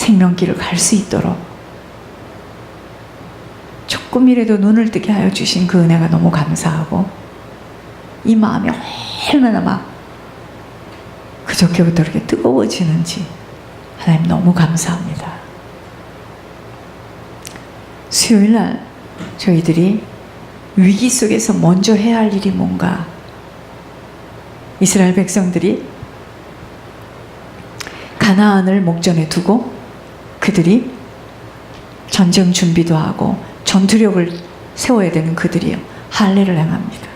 생명길을 갈 수 있도록 조금이라도 눈을 뜨게 하여 주신 그 은혜가 너무 감사하고, 이 마음이 얼마나 막 그저께부터 이렇게 뜨거워지는지 하나님 너무 감사합니다. 수요일날 저희들이 위기 속에서 먼저 해야 할 일이 뭔가, 이스라엘 백성들이 가나안을 목전에 두고 그들이 전쟁 준비도 하고 전투력을 세워야 되는 그들이요, 할례를 행합니다.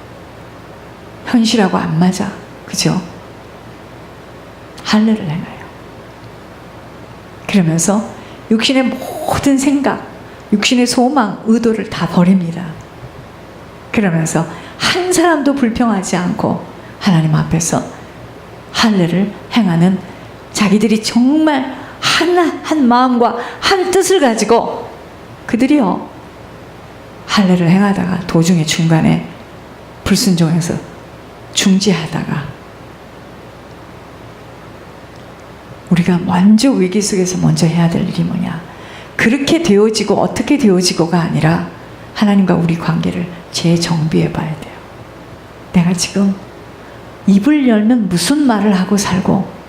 현실하고 안 맞아, 그죠? 할례를 행해요. 그러면서 육신의 모든 생각, 육신의 소망, 의도를 다 버립니다. 그러면서 한 사람도 불평하지 않고 하나님 앞에서 할례를 행하는, 자기들이 정말 한 마음과 한 뜻을 가지고 그들이요 할례를 행하다가 도중에 중간에 불순종해서 중지하다가, 우리가 먼저 위기 속에서 먼저 해야 될 일이 뭐냐, 그렇게 되어지고 어떻게 되어지고가 아니라 하나님과 우리 관계를 재정비해 봐야 돼요. 내가 지금 입을 열면 무슨 말을 하고 살고,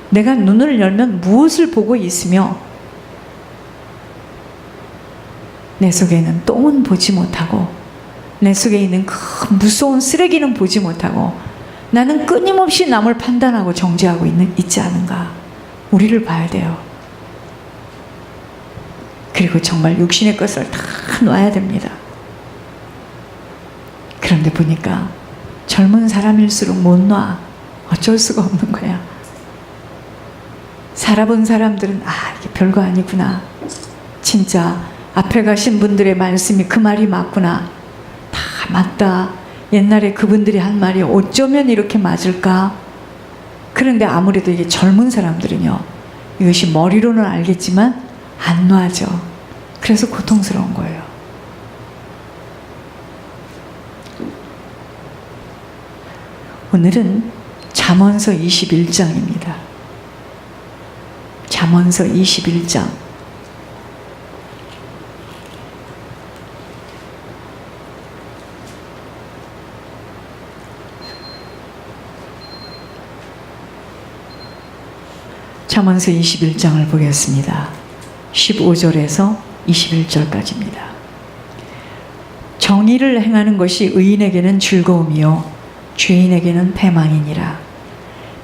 내가 눈을 열면 무엇을 보고 있으며, 내 속에 있는 똥은 보지 못하고 내 속에 있는 그 무서운 쓰레기는 보지 못하고 나는 끊임없이 남을 판단하고 정죄하고 있지 않은가, 우리를 봐야 돼요. 그리고 정말 육신의 것을 다 놔야 됩니다. 그런데 보니까 젊은 사람일수록 못 놔. 어쩔 수가 없는 거야. 살아본 사람들은 이게 별거 아니구나, 진짜 앞에 가신 분들의 말씀이 그 말이 맞구나, 다 맞다, 옛날에 그분들이 한 말이 어쩌면 이렇게 맞을까. 그런데 아무래도 이게 젊은 사람들은요, 이것이 머리로는 알겠지만 안 놔져. 그래서 고통스러운 거예요. 오늘은 잠언서 21장입니다. 잠언서 21장. 잠언서 21장을 보겠습니다. 15절에서 21절까지입니다. 정의를 행하는 것이 의인에게는 즐거움이요 죄인에게는 패망이니라.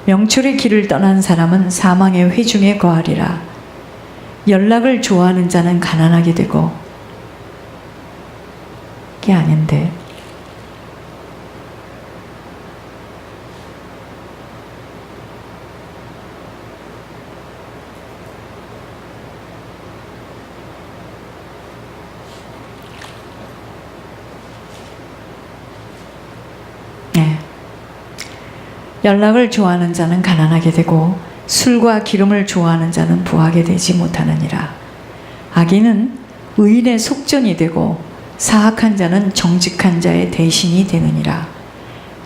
명철의 길을 떠난 사람은 사망의 회중에 거하리라. 연락을 좋아하는 자는 가난하게 되고, 그게 아닌데, 연락을 좋아하는 자는 가난하게 되고 술과 기름을 좋아하는 자는 부하게 되지 못하느니라. 악인은 의인의 속전이 되고 사악한 자는 정직한 자의 대신이 되느니라.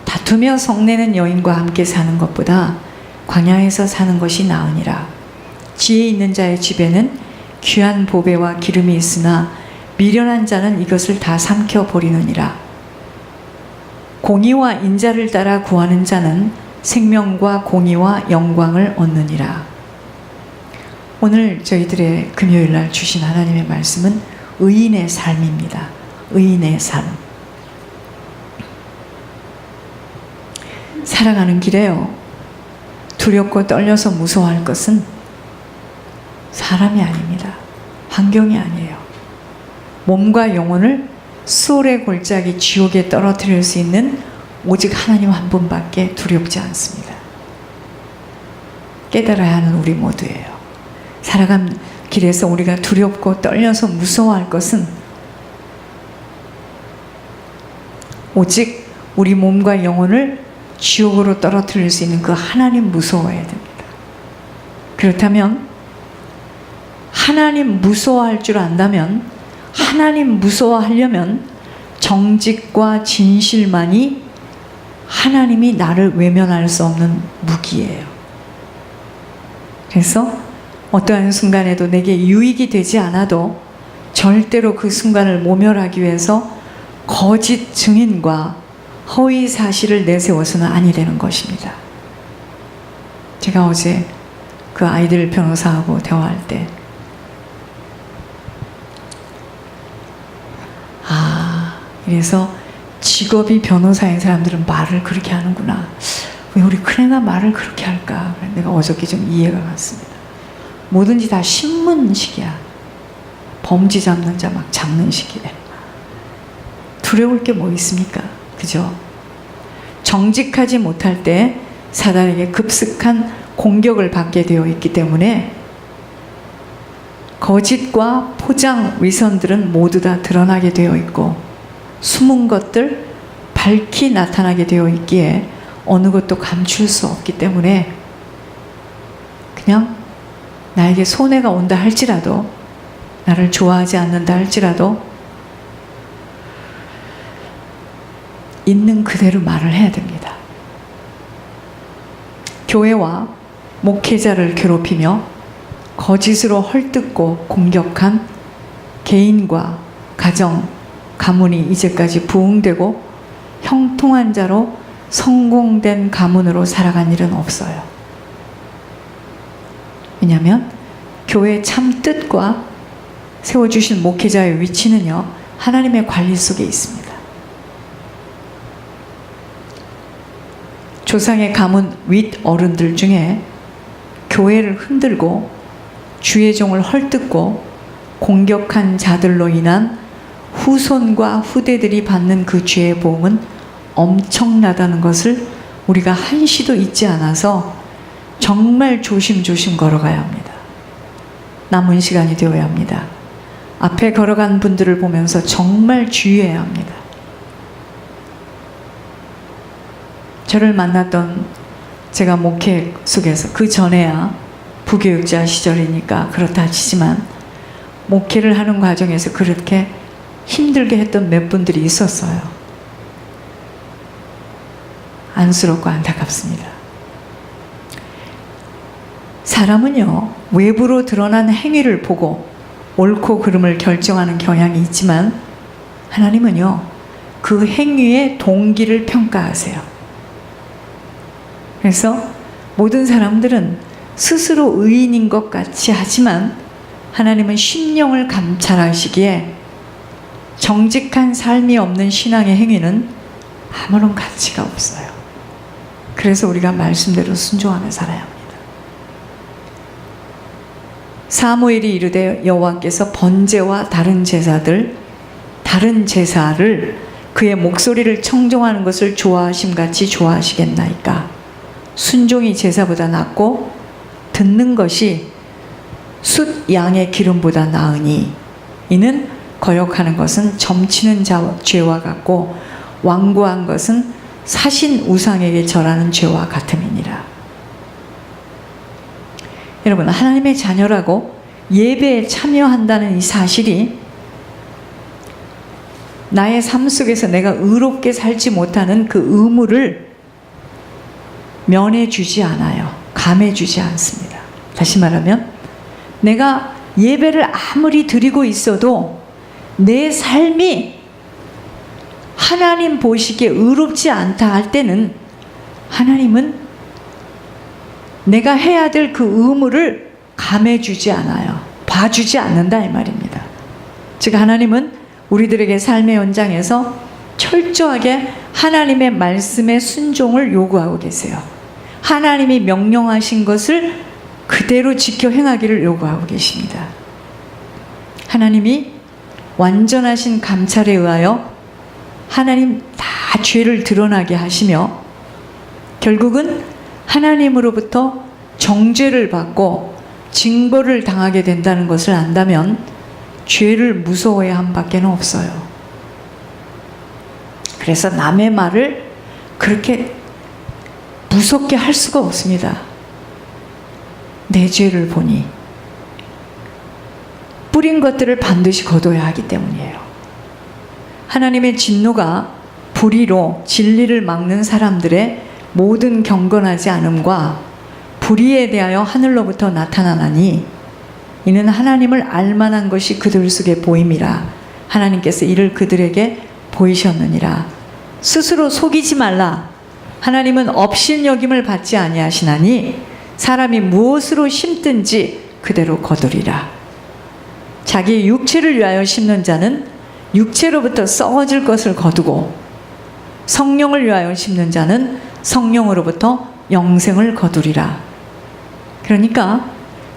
다투며 성내는 여인과 함께 사는 것보다 광야에서 사는 것이 나으니라. 지혜 있는 자의 집에는 귀한 보배와 기름이 있으나 미련한 자는 이것을 다 삼켜 버리느니라. 공의와 인자를 따라 구하는 자는 생명과 공의와 영광을 얻느니라. 오늘 저희들의 금요일날 주신 하나님의 말씀은 의인의 삶입니다. 의인의 삶. 살아가는 길에요, 두렵고 떨려서 무서워할 것은 사람이 아닙니다. 환경이 아니에요. 몸과 영혼을 수월의 골짜기 지옥에 떨어뜨릴 수 있는 오직 하나님 한 분밖에 두렵지 않습니다. 깨달아야 하는 우리 모두예요. 살아간 길에서 우리가 두렵고 떨려서 무서워할 것은 오직 우리 몸과 영혼을 지옥으로 떨어뜨릴 수 있는 그 하나님 무서워해야 됩니다. 그렇다면 하나님 무서워할 줄 안다면, 하나님 무서워하려면 정직과 진실만이 하나님이 나를 외면할 수 없는 무기예요. 그래서 어떠한 순간에도 내게 유익이 되지 않아도 절대로 그 순간을 모멸하기 위해서 거짓 증인과 허위 사실을 내세워서는 아니 되는 것입니다. 제가 어제 그 아이들 변호사하고 대화할 때 그래서 직업이 변호사인 사람들은 말을 그렇게 하는구나. 왜 우리 큰애가 말을 그렇게 할까? 내가 어저께 좀 이해가 갔습니다. 뭐든지 다 신문식이야. 범죄 잡는 자 막 잡는 식이래. 두려울 게 뭐 있습니까? 그죠? 정직하지 못할 때 사단에게 급습한 공격을 받게 되어 있기 때문에 거짓과 포장 위선들은 모두 다 드러나게 되어 있고 숨은 것들 밝히 나타나게 되어 있기에 어느 것도 감출 수 없기 때문에 그냥 나에게 손해가 온다 할지라도 나를 좋아하지 않는다 할지라도 있는 그대로 말을 해야 됩니다. 교회와 목회자를 괴롭히며 거짓으로 헐뜯고 공격한 개인과 가정, 가문이 이제까지 부흥되고 형통한 자로 성공된 가문으로 살아간 일은 없어요. 왜냐하면 교회의 참 뜻과 세워주신 목회자의 위치는요, 하나님의 관리 속에 있습니다. 조상의 가문 윗 어른들 중에 교회를 흔들고 주의 종을 헐뜯고 공격한 자들로 인한 후손과 후대들이 받는 그 죄의 보응은 엄청나다는 것을 우리가 한시도 잊지 않아서 정말 조심조심 걸어가야 합니다. 남은 시간이 되어야 합니다. 앞에 걸어간 분들을 보면서 정말 주의해야 합니다. 저를 만났던 제가 목회 속에서 그 전에야 부교육자 시절이니까 그렇다 치지만 목회를 하는 과정에서 그렇게 힘들게 했던 몇 분들이 있었어요. 안쓰럽고 안타깝습니다. 사람은요, 외부로 드러난 행위를 보고 옳고 그름을 결정하는 경향이 있지만 하나님은요, 그 행위의 동기를 평가하세요. 그래서 모든 사람들은 스스로 의인인 것 같이 하지만 하나님은 심령을 감찰하시기에 정직한 삶이 없는 신앙의 행위는 아무런 가치가 없어요. 그래서 우리가 말씀대로 순종하며 살아야 합니다. 사무엘이 이르되 여호와께서 번제와 다른 제사를 그의 목소리를 청종하는 것을 좋아하심같이 좋아하시겠나이까. 순종이 제사보다 낫고 듣는 것이 숫 양의 기름보다 나으니 이는 거역하는 것은 점치는 죄와 같고 완고한 것은 사신 우상에게 절하는 죄와 같음이니라. 여러분, 하나님의 자녀라고 예배에 참여한다는 이 사실이 나의 삶 속에서 내가 의롭게 살지 못하는 그 의무를 면해주지 않아요. 감해주지 않습니다. 다시 말하면 내가 예배를 아무리 드리고 있어도 내 삶이 하나님 보시기에 의롭지 않다 할 때는 하나님은 내가 해야 될 그 의무를 감해주지 않아요. 봐주지 않는다 이 말입니다. 즉 하나님은 우리들에게 삶의 현장에서 철저하게 하나님의 말씀에 순종을 요구하고 계세요. 하나님이 명령하신 것을 그대로 지켜 행하기를 요구하고 계십니다. 하나님이 완전하신 감찰에 의하여 하나님 다 죄를 드러나게 하시며 결국은 하나님으로부터 정죄를 받고 징벌을 당하게 된다는 것을 안다면 죄를 무서워야 한 밖에 없어요. 그래서 남의 말을 그렇게 무섭게 할 수가 없습니다. 내 죄를 보니 뿌린 것들을 반드시 거둬야 하기 때문이에요. 하나님의 진노가 불의로 진리를 막는 사람들의 모든 경건하지 않음과 불의에 대하여 하늘로부터 나타나나니 이는 하나님을 알만한 것이 그들 속에 보임이라. 하나님께서 이를 그들에게 보이셨느니라. 스스로 속이지 말라. 하나님은 업신여김을 받지 아니하시나니 사람이 무엇으로 심든지 그대로 거두리라. 자기 육체를 위하여 심는 자는 육체로부터 썩어질 것을 거두고 성령을 위하여 심는 자는 성령으로부터 영생을 거두리라. 그러니까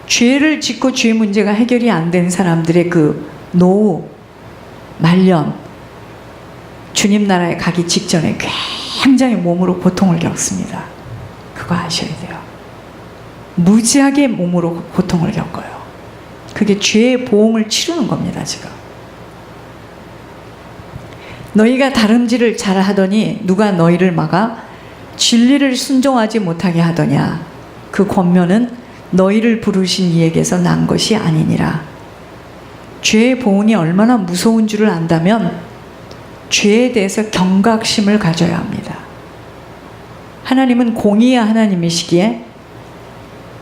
죄를 짓고 죄 문제가 해결이 안 된 사람들의 그 노후, 말년, 주님 나라에 가기 직전에 굉장히 몸으로 고통을 겪습니다. 그거 아셔야 돼요. 무지하게 몸으로 고통을 겪어요. 그게 죄의 보응을 치르는 겁니다, 지금. 너희가 다름질을 잘하더니 누가 너희를 막아 진리를 순종하지 못하게 하더냐. 그 권면은 너희를 부르신 이에게서 난 것이 아니니라. 죄의 보응이 얼마나 무서운 줄을 안다면 죄에 대해서 경각심을 가져야 합니다. 하나님은 공의의 하나님이시기에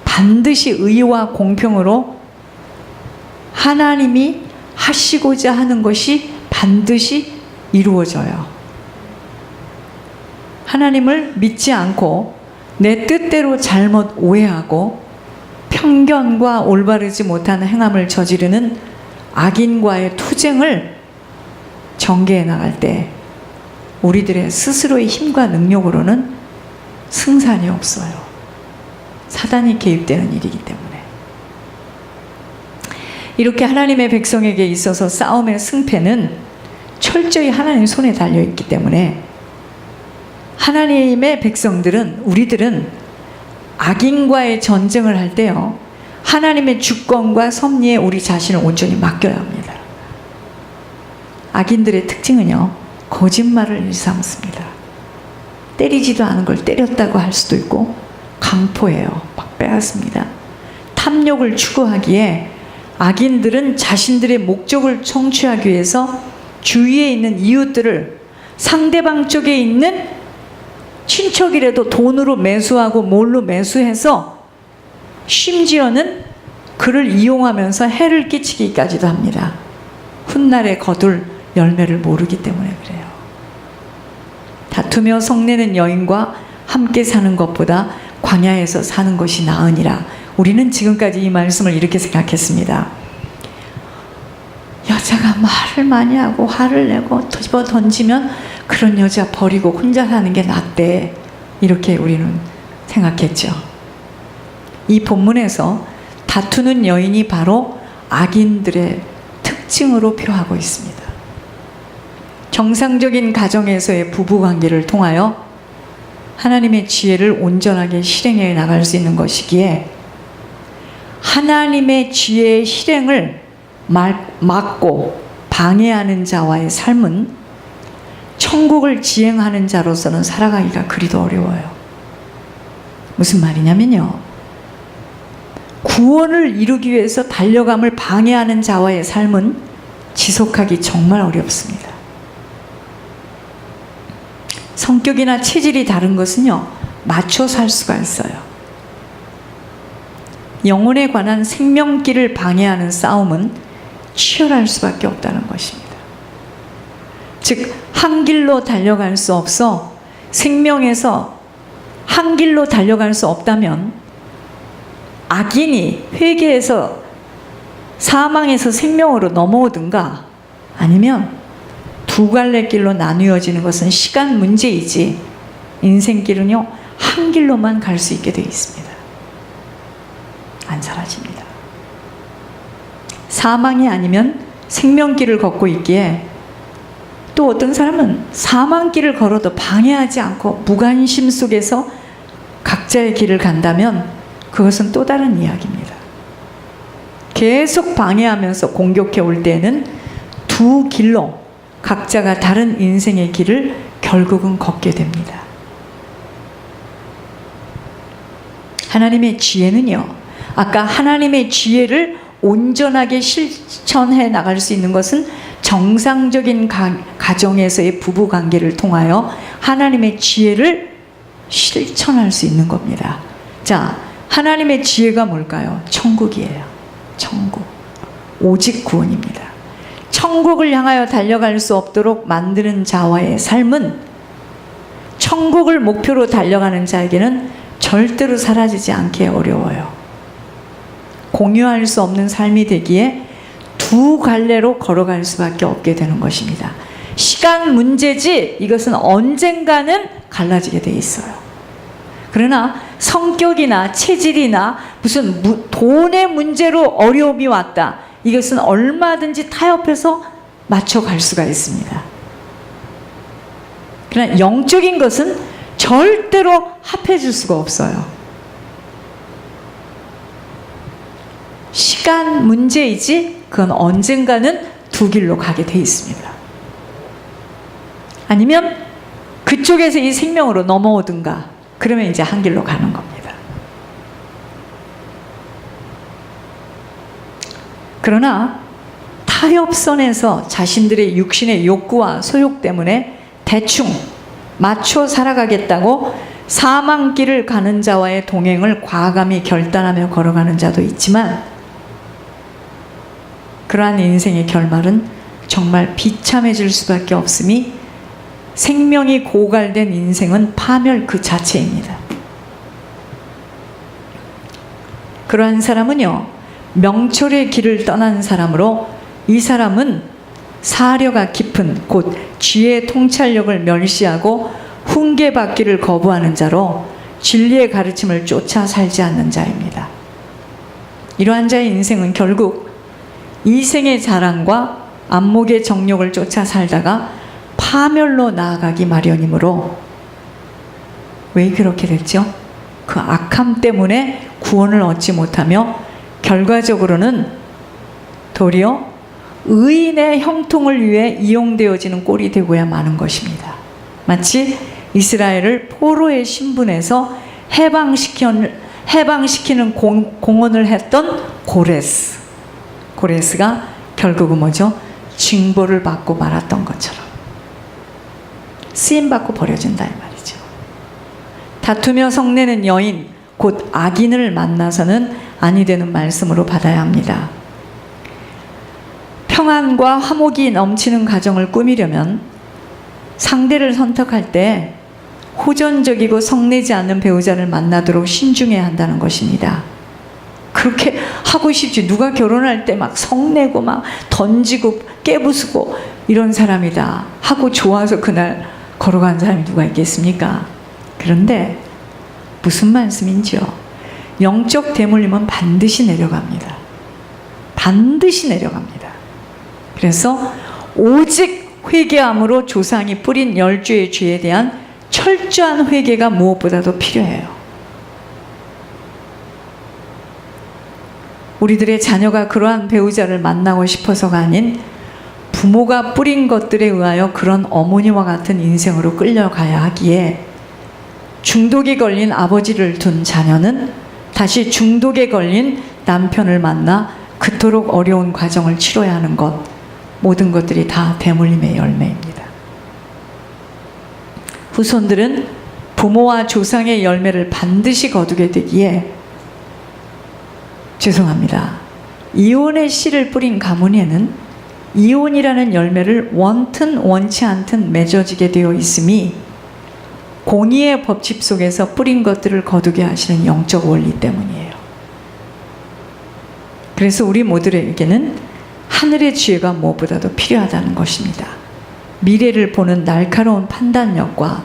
반드시 의와 공평으로 하나님이 하시고자 하는 것이 반드시 이루어져요. 하나님을 믿지 않고 내 뜻대로 잘못 오해하고 편견과 올바르지 못한 행함을 저지르는 악인과의 투쟁을 전개해 나갈 때 우리들의 스스로의 힘과 능력으로는 승산이 없어요. 사단이 개입되는 일이기 때문에. 이렇게 하나님의 백성에게 있어서 싸움의 승패는 철저히 하나님 손에 달려있기 때문에 하나님의 백성들은, 우리들은 악인과의 전쟁을 할 때요, 하나님의 주권과 섭리에 우리 자신을 온전히 맡겨야 합니다. 악인들의 특징은요, 거짓말을 일삼습니다. 때리지도 않은 걸 때렸다고 할 수도 있고 강포해요. 막 빼앗습니다. 탐욕을 추구하기에 악인들은 자신들의 목적을 성취하기 위해서 주위에 있는 이웃들을 상대방 쪽에 있는 친척이라도 돈으로 매수하고 뭘로 매수해서 심지어는 그를 이용하면서 해를 끼치기까지도 합니다. 훗날에 거둘 열매를 모르기 때문에 그래요. 다투며 성내는 여인과 함께 사는 것보다 광야에서 사는 것이 나으니라. 우리는 지금까지 이 말씀을 이렇게 생각했습니다. 여자가 말을 많이 하고 화를 내고 집어 던지면 그런 여자 버리고 혼자 사는 게 낫대. 이렇게 우리는 생각했죠. 이 본문에서 다투는 여인이 바로 악인들의 특징으로 표하고 있습니다. 정상적인 가정에서의 부부관계를 통하여 하나님의 지혜를 온전하게 실행해 나갈 수 있는 것이기에 하나님의 지혜의 실행을 막고 방해하는 자와의 삶은 천국을 지행하는 자로서는 살아가기가 그리도 어려워요. 무슨 말이냐면요, 구원을 이루기 위해서 달려감을 방해하는 자와의 삶은 지속하기 정말 어렵습니다. 성격이나 체질이 다른 것은요, 맞춰 살 수가 있어요. 영혼에 관한 생명길을 방해하는 싸움은 치열할 수밖에 없다는 것입니다. 즉, 한 길로 달려갈 수 없어 생명에서 한 길로 달려갈 수 없다면 악인이 회개해서 사망에서 생명으로 넘어오든가 아니면 두 갈래 길로 나누어지는 것은 시간 문제이지 인생길은요, 한 길로만 갈 수 있게 되어 있습니다. 안 사라집니다. 사망이 아니면 생명길을 걷고 있기에 또 어떤 사람은 사망길을 걸어도 방해하지 않고 무관심 속에서 각자의 길을 간다면 그것은 또 다른 이야기입니다. 계속 방해하면서 공격해 올 때는 두 길로 각자가 다른 인생의 길을 결국은 걷게 됩니다. 하나님의 지혜는요, 아까 하나님의 지혜를 온전하게 실천해 나갈 수 있는 것은 정상적인 가정에서의 부부관계를 통하여 하나님의 지혜를 실천할 수 있는 겁니다. 자, 하나님의 지혜가 뭘까요? 천국이에요. 천국. 오직 구원입니다. 천국을 향하여 달려갈 수 없도록 만드는 자와의 삶은 천국을 목표로 달려가는 자에게는 절대로 사라지지 않게 어려워요. 공유할 수 없는 삶이 되기에 두 갈래로 걸어갈 수밖에 없게 되는 것입니다. 시간 문제지 이것은 언젠가는 갈라지게 돼 있어요. 그러나 성격이나 체질이나 무슨 돈의 문제로 어려움이 왔다. 이것은 얼마든지 타협해서 맞춰갈 수가 있습니다. 그러나 영적인 것은 절대로 합해질 수가 없어요. 시간 문제이지 그건 언젠가는 두 길로 가게 돼 있습니다. 아니면 그쪽에서 이 생명으로 넘어오든가 그러면 이제 한 길로 가는 겁니다. 그러나 타협선에서 자신들의 육신의 욕구와 소욕 때문에 대충 맞춰 살아가겠다고 사망길을 가는 자와의 동행을 과감히 결단하며 걸어가는 자도 있지만 그러한 인생의 결말은 정말 비참해질 수밖에 없음이 생명이 고갈된 인생은 파멸 그 자체입니다. 그러한 사람은요, 명철의 길을 떠난 사람으로 이 사람은 사려가 깊은 곧 쥐의 통찰력을 멸시하고 훈계받기를 거부하는 자로 진리의 가르침을 쫓아 살지 않는 자입니다. 이러한 자의 인생은 결국 이생의 자랑과 안목의 정욕을 쫓아 살다가 파멸로 나아가기 마련이므로 왜 그렇게 됐죠? 그 악함 때문에 구원을 얻지 못하며 결과적으로는 도리어 의인의 형통을 위해 이용되어지는 꼴이 되고야 마는 것입니다. 마치 이스라엘을 포로의 신분에서 해방시키는 공헌을 했던 고레스가 결국은 뭐죠? 징벌을 받고 말았던 것처럼 쓰임받고 버려진다 이 말이죠. 다투며 성내는 여인 곧 악인을 만나서는 아니 되는 말씀으로 받아야 합니다. 평안과 화목이 넘치는 가정을 꾸미려면 상대를 선택할 때 호전적이고 성내지 않는 배우자를 만나도록 신중해야 한다는 것입니다. 그렇게 하고 싶지 누가 결혼할 때 막 성내고 막 던지고 깨부수고 이런 사람이다 하고 좋아서 그날 걸어간 사람이 누가 있겠습니까? 그런데 무슨 말씀인지요? 영적 대물림은 반드시 내려갑니다. 반드시 내려갑니다. 그래서 오직 회개함으로 조상이 뿌린 10죄의 죄에 대한 철저한 회개가 무엇보다도 필요해요. 우리들의 자녀가 그러한 배우자를 만나고 싶어서가 아닌 부모가 뿌린 것들에 의하여 그런 어머니와 같은 인생으로 끌려가야 하기에 중독에 걸린 아버지를 둔 자녀는 다시 중독에 걸린 남편을 만나 그토록 어려운 과정을 치러야 하는 것, 모든 것들이 다 대물림의 열매입니다. 후손들은 부모와 조상의 열매를 반드시 거두게 되기에 죄송합니다. 이혼의 씨를 뿌린 가문에는 이혼이라는 열매를 원튼 원치 않든 맺어지게 되어 있음이 공의의 법칙 속에서 뿌린 것들을 거두게 하시는 영적 원리 때문이에요. 그래서 우리 모두에게는 하늘의 지혜가 무엇보다도 필요하다는 것입니다. 미래를 보는 날카로운 판단력과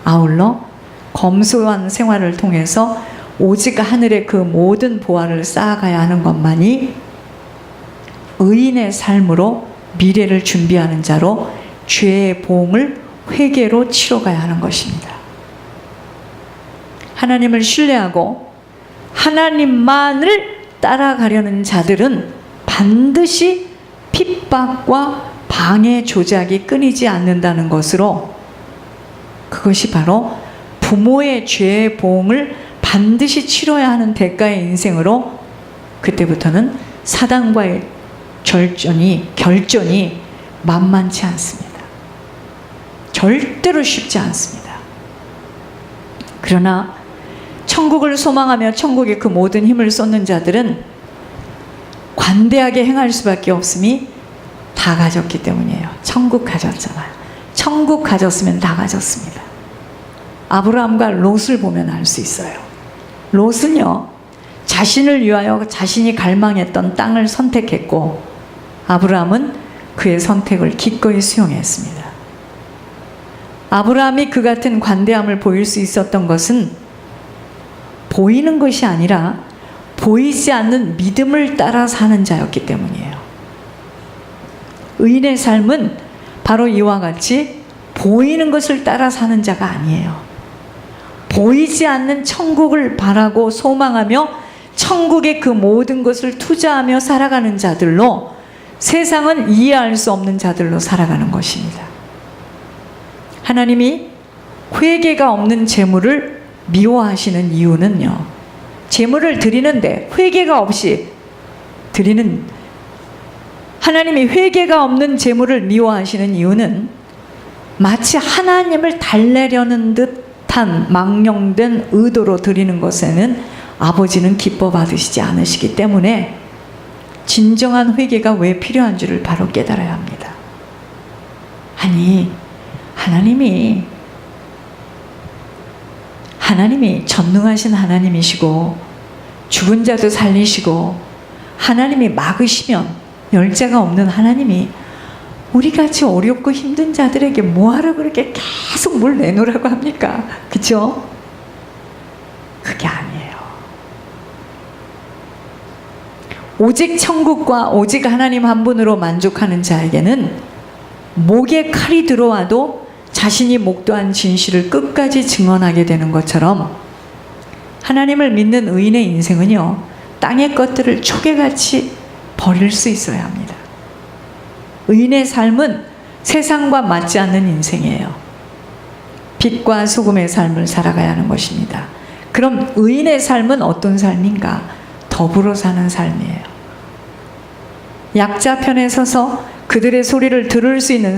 아울러 검소한 생활을 통해서 오직 하늘의 그 모든 보화를 쌓아가야 하는 것만이 의인의 삶으로 미래를 준비하는 자로 죄의 보응을 회개로 치러가야 하는 것입니다. 하나님을 신뢰하고 하나님만을 따라가려는 자들은 반드시 핍박과 방해 조작이 끊이지 않는다는 것으로 그것이 바로 부모의 죄의 보응을 반드시 치러야 하는 대가의 인생으로 그때부터는 사단과의 결전이 만만치 않습니다. 절대로 쉽지 않습니다. 그러나 천국을 소망하며 천국에 그 모든 힘을 쏟는 자들은 관대하게 행할 수밖에 없음이 다 가졌기 때문이에요. 천국 가졌잖아요. 천국 가졌으면 다 가졌습니다. 아브라함과 롯을 보면 알 수 있어요. 롯은요, 자신을 위하여 자신이 갈망했던 땅을 선택했고, 아브라함은 그의 선택을 기꺼이 수용했습니다. 아브라함이 그 같은 관대함을 보일 수 있었던 것은 보이는 것이 아니라 보이지 않는 믿음을 따라 사는 자였기 때문이에요. 의인의 삶은 바로 이와 같이 보이는 것을 따라 사는 자가 아니에요. 보이지 않는 천국을 바라고 소망하며 천국의 그 모든 것을 투자하며 살아가는 자들로, 세상은 이해할 수 없는 자들로 살아가는 것입니다. 하나님이 회개가 없는 재물을 미워하시는 이유는요, 재물을 드리는데 회개가 없이 드리는, 하나님이 회개가 없는 재물을 미워하시는 이유는 마치 하나님을 달래려는 듯한 망령된 의도로 드리는 것에는 아버지는 기뻐 받으시지 않으시기 때문에 진정한 회개가 왜 필요한 줄을 바로 깨달아야 합니다. 아니, 하나님이 전능하신 하나님이시고 죽은 자도 살리시고 하나님이 막으시면 열자가 없는 하나님이 우리같이 어렵고 힘든 자들에게 뭐하러 그렇게 계속 뭘 내놓으라고 합니까? 그죠? 그게 아니에요. 오직 천국과 오직 하나님 한 분으로 만족하는 자에게는 목에 칼이 들어와도 자신이 목도한 진실을 끝까지 증언하게 되는 것처럼, 하나님을 믿는 의인의 인생은요, 땅의 것들을 초계같이 버릴 수 있어야 합니다. 의인의 삶은 세상과 맞지 않는 인생이에요. 빛과 소금의 삶을 살아가야 하는 것입니다. 그럼 의인의 삶은 어떤 삶인가? 더불어 사는 삶이에요. 약자 편에 서서 그들의 소리를 들을 수 있는